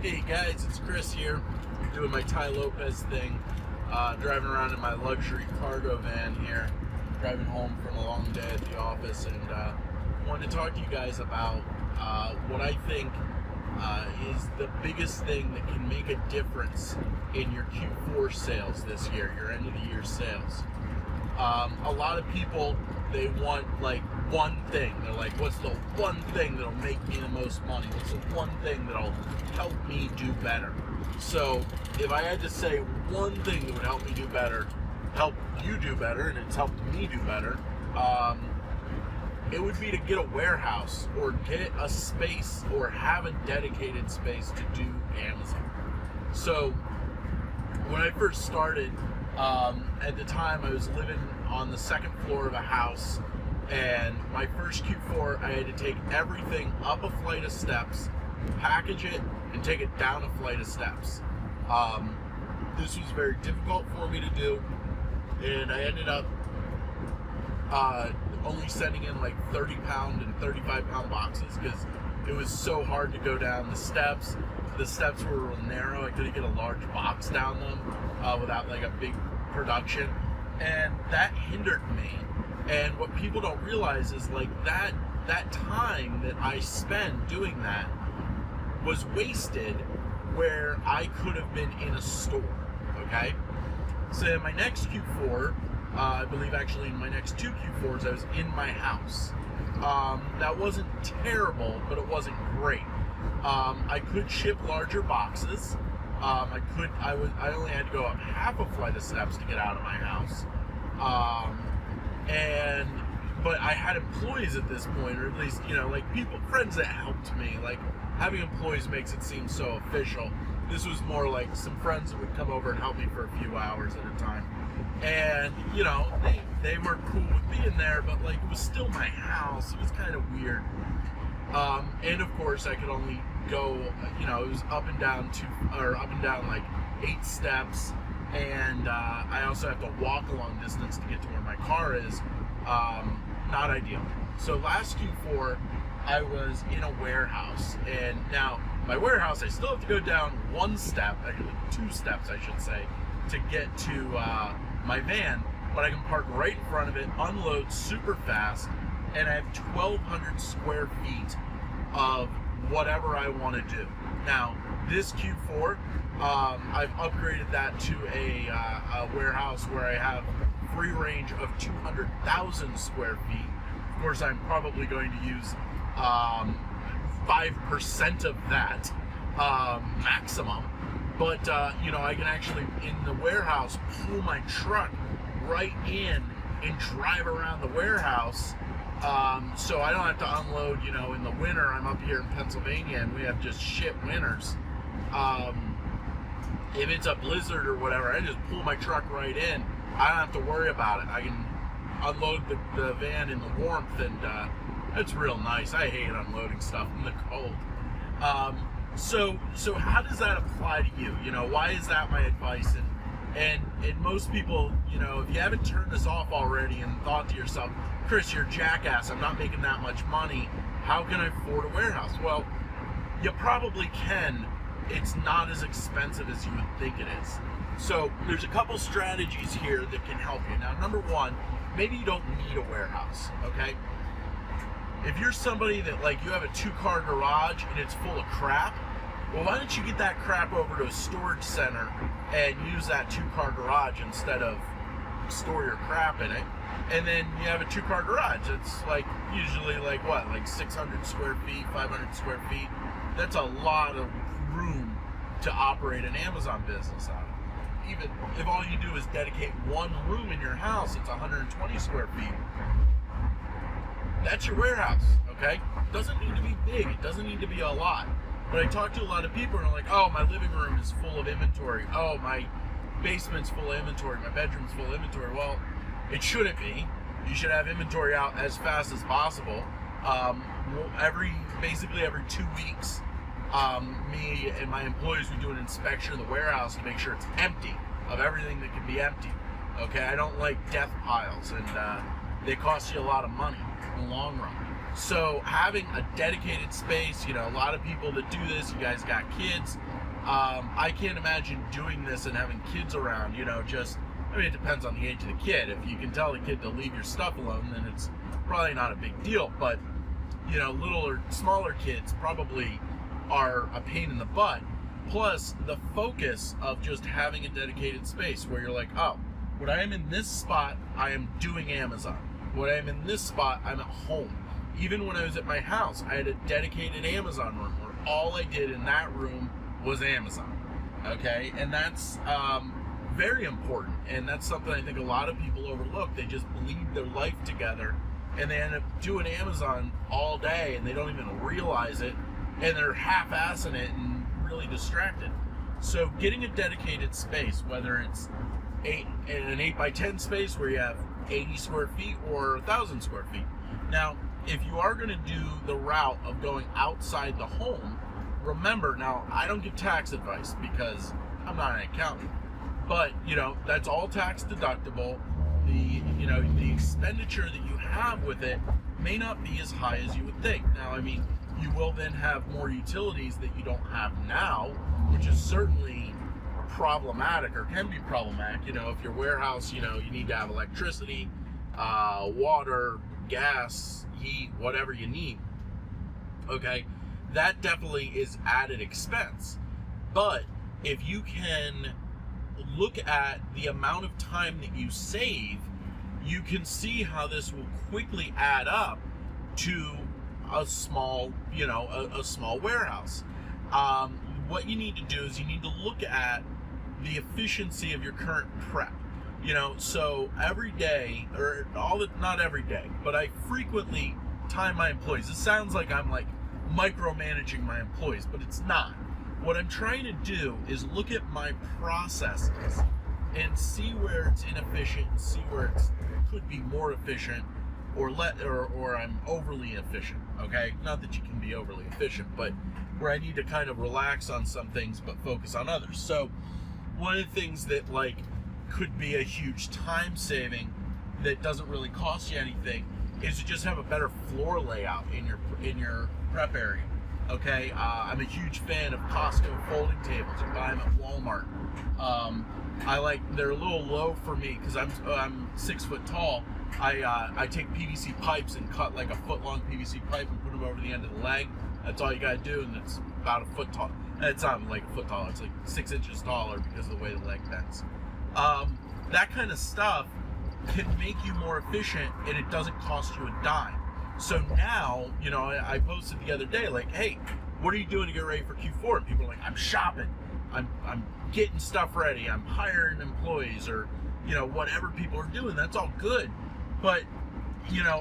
Hey guys, it's Chris here, doing my Ty Lopez thing, driving around in my luxury cargo van here, driving home from a long day at the office, and wanted to talk to you guys about what I think is the biggest thing that can make a difference in your Q4 sales this year, your end of the year sales. A lot of people, they want like one thing. They're like, what's the one thing that'll make me the most money? What's the one thing that'll help me do better? So if I had to say one thing that would help me do better, help you do better, and it's helped me do better, it would be to get a warehouse or get a space or have a dedicated space to do Amazon. So when I first started, at the time I was living on the second floor of a house, and my first Q4 I had to take everything up a flight of steps, package it, and take it down a flight of steps. This was very difficult for me to do, and I ended up only sending in like 30-pound and 35-pound boxes because it was so hard to go down the steps. The steps were real narrow. I couldn't get a large box down them without like a big production, and that hindered me. And what people don't realize is like that time that I spent doing that was wasted where I could have been in a store, okay? So in my next Q4, I believe actually in my next two Q4s, I was in my house. That wasn't terrible, but it wasn't great. I could ship larger boxes. I only had to go up half a flight of steps to get out of my house. But I had employees at this point, or at least, like friends that helped me. Like having employees makes it seem so official. This was more like some friends that would come over and help me for a few hours at a time. And, they were cool with being there, but like it was still my house. It was kind of weird. And of course I could only go, it was up and down like 8 steps. And I also have to walk a long distance to get to where my car is. Not ideal. So last Q4, I was in a warehouse, and now my warehouse, I still have to go down 1 step, actually 2 steps, I should say, to get to my van, but I can park right in front of it, unload super fast, and I have 1,200 square feet of whatever I want to do. Now, this Q4, I've upgraded that to a warehouse where I have free range of 200,000 square feet. Of course, I'm probably going to use 5% of that maximum. But, I can actually, in the warehouse, pull my truck right in and drive around the warehouse. So I don't have to unload, in the winter. I'm up here in Pennsylvania and we have just shit winters. If it's a blizzard or whatever, I just pull my truck right in. I don't have to worry about it. I can unload the van in the warmth, and it's real nice. I hate unloading stuff in the cold. So how does that apply to you? Why is that my advice? And most people, if you haven't turned this off already and thought to yourself, Chris, you're a jackass, I'm not making that much money, how can I afford a warehouse? Well, you probably can. It's not as expensive as you would think it is. So there's a couple strategies here that can help you. Now, number one, maybe you don't need a warehouse, okay? If you're somebody that, you have a 2-car garage and it's full of crap, well, why don't you get that crap over to a storage center and use that 2-car garage instead of store your crap in it? And then you have a 2-car garage. It's usually 600 square feet, 500 square feet. That's a lot of room to operate an Amazon business out of. Even if all you do is dedicate 1 room in your house, it's 120 square feet. That's your warehouse, okay? It doesn't need to be big. It doesn't need to be a lot. But I talk to a lot of people and they're like, oh, my living room is full of inventory. Oh, my basement's full of inventory. My bedroom's full of inventory. Well, it shouldn't be. You should have inventory out as fast as possible. Basically every 2 weeks, me and my employees would do an inspection of the warehouse to make sure it's empty of everything that can be empty. Okay, I don't like death piles, and they cost you a lot of money in the long run. So having a dedicated space, a lot of people that do this, you guys got kids. I can't imagine doing this and having kids around, it depends on the age of the kid. If you can tell the kid to leave your stuff alone, then it's probably not a big deal. But, little or smaller kids probably are a pain in the butt. Plus, the focus of just having a dedicated space where you're like, oh, when I am in this spot, I am doing Amazon. When I am in this spot, I'm at home. Even when I was at my house, I had a dedicated Amazon room where all I did in that room was Amazon. Okay? And that's very important. And that's something I think a lot of people overlook. They just bleed their life together and they end up doing Amazon all day and they don't even realize it. And they're half-assing it and really distracted. So getting a dedicated space, whether it's an 8x10 space where you have 80 square feet or 1,000 square feet. Now, if you are going to do the route of going outside the home, remember, now I don't give tax advice because I'm not an accountant, but that's all tax deductible. The expenditure that you have with it may not be as high as you would think. Now, you will then have more utilities that you don't have now, which is certainly problematic or can be problematic. If your warehouse, you need to have electricity, water, gas, heat, whatever you need. Okay, that definitely is added expense. But if you can look at the amount of time that you save, you can see how this will quickly add up to a small, a small warehouse. What you need to do is you need to look at the efficiency of your current prep. So every day, or not every day, but I frequently time my employees. It sounds like I'm micromanaging my employees, but it's not. What I'm trying to do is look at my processes and see where it's inefficient and see where it could be more efficient or I'm overly efficient. Okay, not that you can be overly efficient, but where I need to kind of relax on some things but focus on others. So one of the things that could be a huge time saving that doesn't really cost you anything is to just have a better floor layout in your prep area. Okay, I'm a huge fan of Costco folding tables. You buy them at Walmart. They're a little low for me because I'm 6 foot tall. I take PVC pipes and cut a foot long PVC pipe and put them over the end of the leg. That's all you gotta do, and it's about a foot tall. It's not a foot tall. It's 6 inches taller because of the way the leg bends. That kind of stuff can make you more efficient, and it doesn't cost you a dime. So now, I posted the other day, hey, what are you doing to get ready for Q4? And people are I'm shopping. I'm getting stuff ready. I'm hiring employees, or, whatever people are doing. That's all good. But,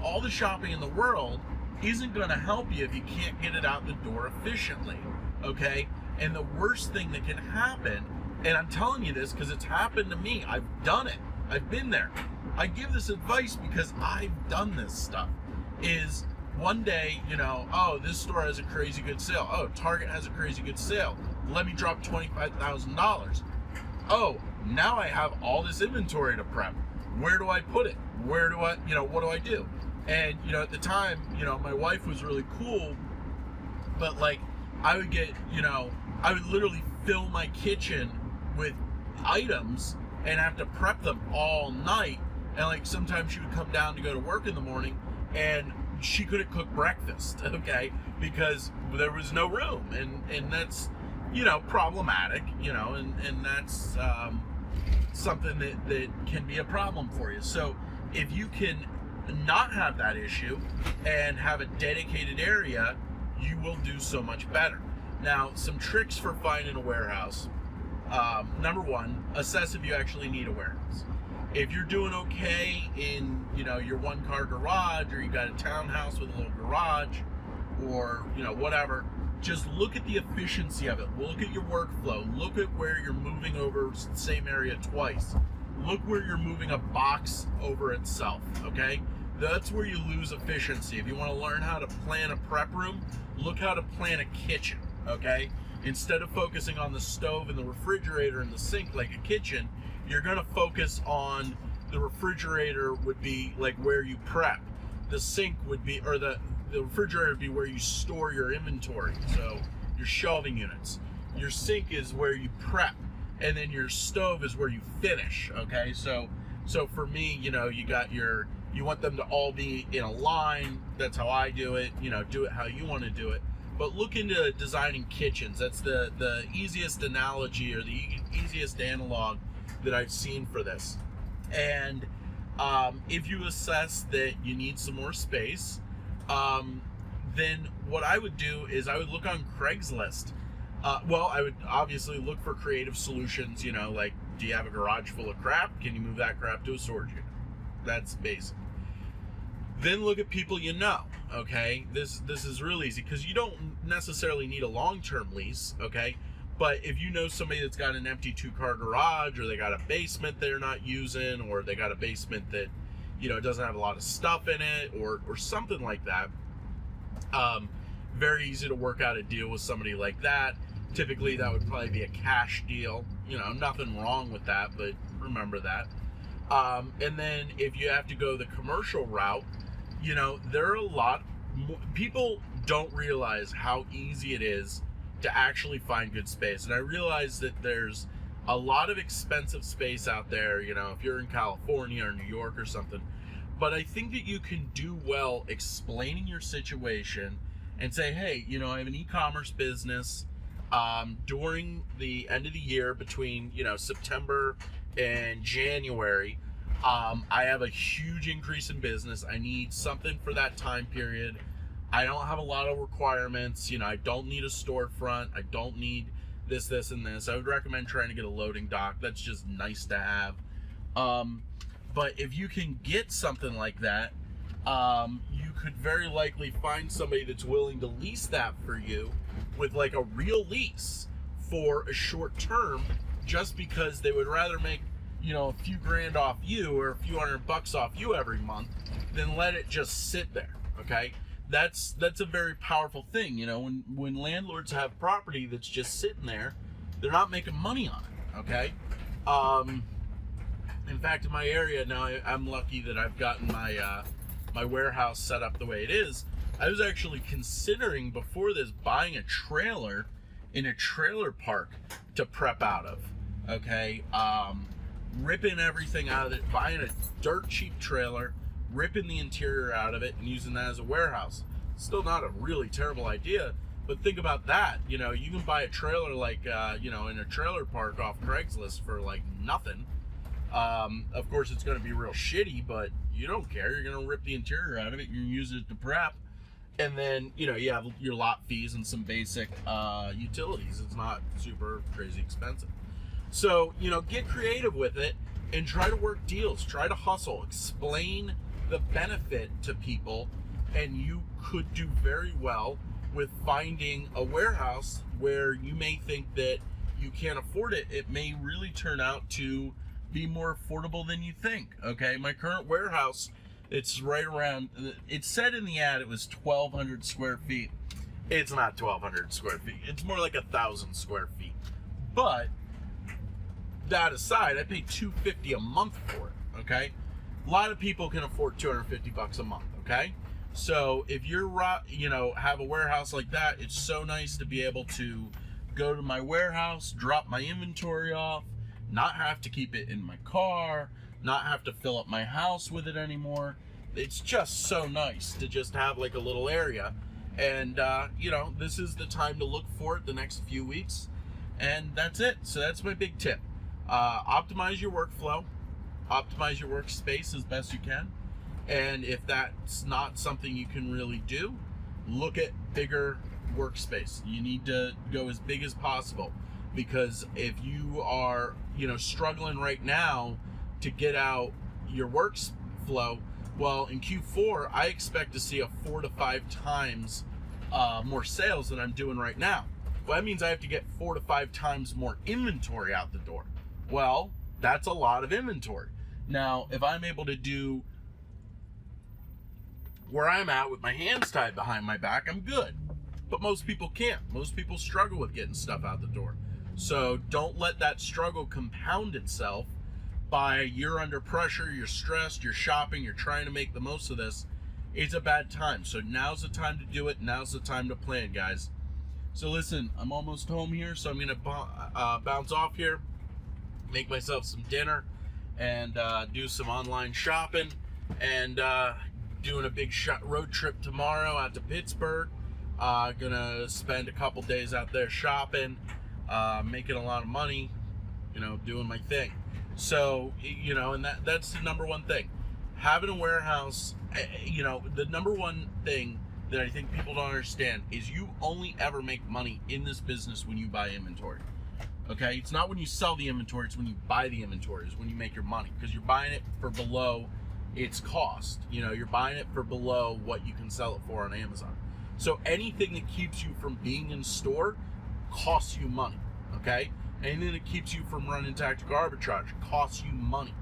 all the shopping in the world isn't going to help you if you can't get it out the door efficiently. Okay? And the worst thing that can happen, and I'm telling you this because it's happened to me. I've done it. I've been there. I give this advice because I've done this stuff. Is one day, oh, this store has a crazy good sale. Oh, Target has a crazy good sale. Let me drop $25,000. Oh, now I have all this inventory to prep. Where do I put it? Where do I, what do I do? And, at the time, my wife was really cool, but I would get, I would literally fill my kitchen with items and have to prep them all night. And sometimes she would come down to go to work in the morning and she couldn't cook breakfast, okay, because there was no room, and that's, problematic, and that's something that can be a problem for you. So if you can not have that issue and have a dedicated area, you will do so much better. Now, some tricks for finding a warehouse. Number one, assess if you actually need a warehouse. If you're doing okay in, your one-car garage, or you got a townhouse with a little garage, or, whatever, just look at the efficiency of it. Look at your workflow. Look at where you're moving over the same area twice. Look where you're moving a box over itself, okay? That's where you lose efficiency. If you want to learn how to plan a prep room, look how to plan a kitchen, okay? Instead of focusing on the stove and the refrigerator and the sink like a kitchen, you're going to focus on the refrigerator would be where you prep. The sink would be, or the the refrigerator would be where you store your inventory, so your shelving units. Your sink is where you prep, and then your stove is where you finish. Okay, so for me, you want them to all be in a line. That's how I do it. Do it how you want to do it. But look into designing kitchens. That's the easiest analogy, or the easiest analog that I've seen for this. And if you assess that you need some more space, then what I would do is I would look on Craigslist. I would obviously look for creative solutions, like, do you have a garage full of crap? Can you move that crap to a storage unit? That's basic. Then look at people okay? This is real easy, because you don't necessarily need a long-term lease, okay? But if you know somebody that's got an empty 2-car garage, or they got a basement they're not using, or they got a basement that, doesn't have a lot of stuff in it, or something like that, very easy to work out a deal with somebody like that. Typically, that would probably be a cash deal. Nothing wrong with that, but remember that. And then if you have to go the commercial route, there are a lot more, people don't realize how easy it is to actually find good space. And I realize that there's a lot of expensive space out there, if you're in California or New York or something. But I think that you can do well explaining your situation and say, hey, I have an e-commerce business. During the end of the year, between, September and January, I have a huge increase in business. I need something for that time period. I don't have a lot of requirements. I don't need a storefront. I don't need this, and this. I would recommend trying to get a loading dock. That's just nice to have. But if you can get something like that, you could very likely find somebody that's willing to lease that for you with like a real lease for a short term, just because they would rather make, a few grand off you, or a few $100 off you every month, than let it just sit there. Okay, that's a very powerful thing. When landlords have property that's just sitting there, they're not making money on it. Okay. In fact, in my area now, I'm lucky that I've gotten my warehouse set up the way it is. I was actually considering, before this, buying a trailer in a trailer park to prep out of. Okay, ripping everything out of it, buying a dirt cheap trailer, ripping the interior out of it, and using that as a warehouse. Still not a really terrible idea, but think about that. You can buy a trailer like, in a trailer park off Craigslist for like nothing. Of course, it's going to be real shitty, but you don't care. You're going to rip the interior out of it. You're going to use it to prep. And then, you have your lot fees and some basic utilities. It's not super crazy expensive. So, get creative with it and try to work deals. Try to hustle. Explain the benefit to people, and you could do very well with finding a warehouse where you may think that you can't afford it. It may really turn out to be more affordable than you think. Okay, my current warehouse, it's right around, it said in the ad it was 1,200 square feet. It's not 1,200 square feet. It's more like 1,000 square feet. But that aside, I pay $250 a month for it. Okay, a lot of people can afford $250 a month. Okay, so if you're have a warehouse like that, it's so nice to be able to go to my warehouse, drop my inventory off, not have to keep it in my car, not have to fill up my house with it anymore. It's just so nice to just have like a little area. And, this is the time to look for it the next few weeks. And that's it. So that's my big tip. Optimize your workflow. Optimize your workspace as best you can. And if that's not something you can really do, look at bigger workspace. You need to go as big as possible. Because if you are, struggling right now to get out your workflow, well, in Q4, I expect to see a 4 to 5 times more sales than I'm doing right now. Well, that means I have to get 4 to 5 times more inventory out the door. Well, that's a lot of inventory. Now, if I'm able to do where I'm at with my hands tied behind my back, I'm good. But most people can't. Most people struggle with getting stuff out the door. So don't let that struggle compound itself by you're under pressure, you're stressed, you're shopping, you're trying to make the most of this. it's a bad time. So now's the time to do it. Now's the time to plan, guys. So listen, I'm almost home here, so I'm gonna bounce off here, make myself some dinner, and do some online shopping, and doing a big road trip tomorrow out to Pittsburgh. Gonna spend a couple days out there shopping, making a lot of money, doing my thing. So, and that's the number one thing. Having a warehouse, the number one thing that I think people don't understand is you only ever make money in this business when you buy inventory. Okay? It's not when you sell the inventory, it's when you buy the inventory is when you make your money, because you're buying it for below its cost. You're buying it for below what you can sell it for on Amazon. So anything that keeps you from being in store costs you money, okay? Anything that keeps you from running tactical arbitrage costs you money.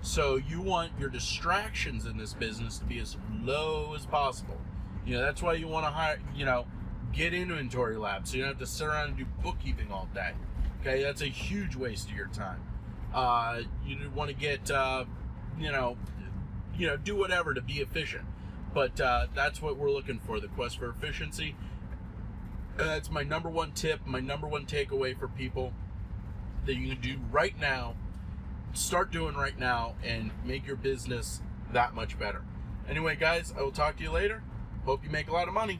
So you want your distractions in this business to be as low as possible. That's why you want to hire, get inventory labs, so you don't have to sit around and do bookkeeping all day. Okay, that's a huge waste of your time. You want to get, do whatever to be efficient. But that's what we're looking for, the quest for efficiency. That's my number one tip, my number one takeaway for people that you can do right now, start doing right now, and make your business that much better. Anyway, guys, I will talk to you later. Hope you make a lot of money.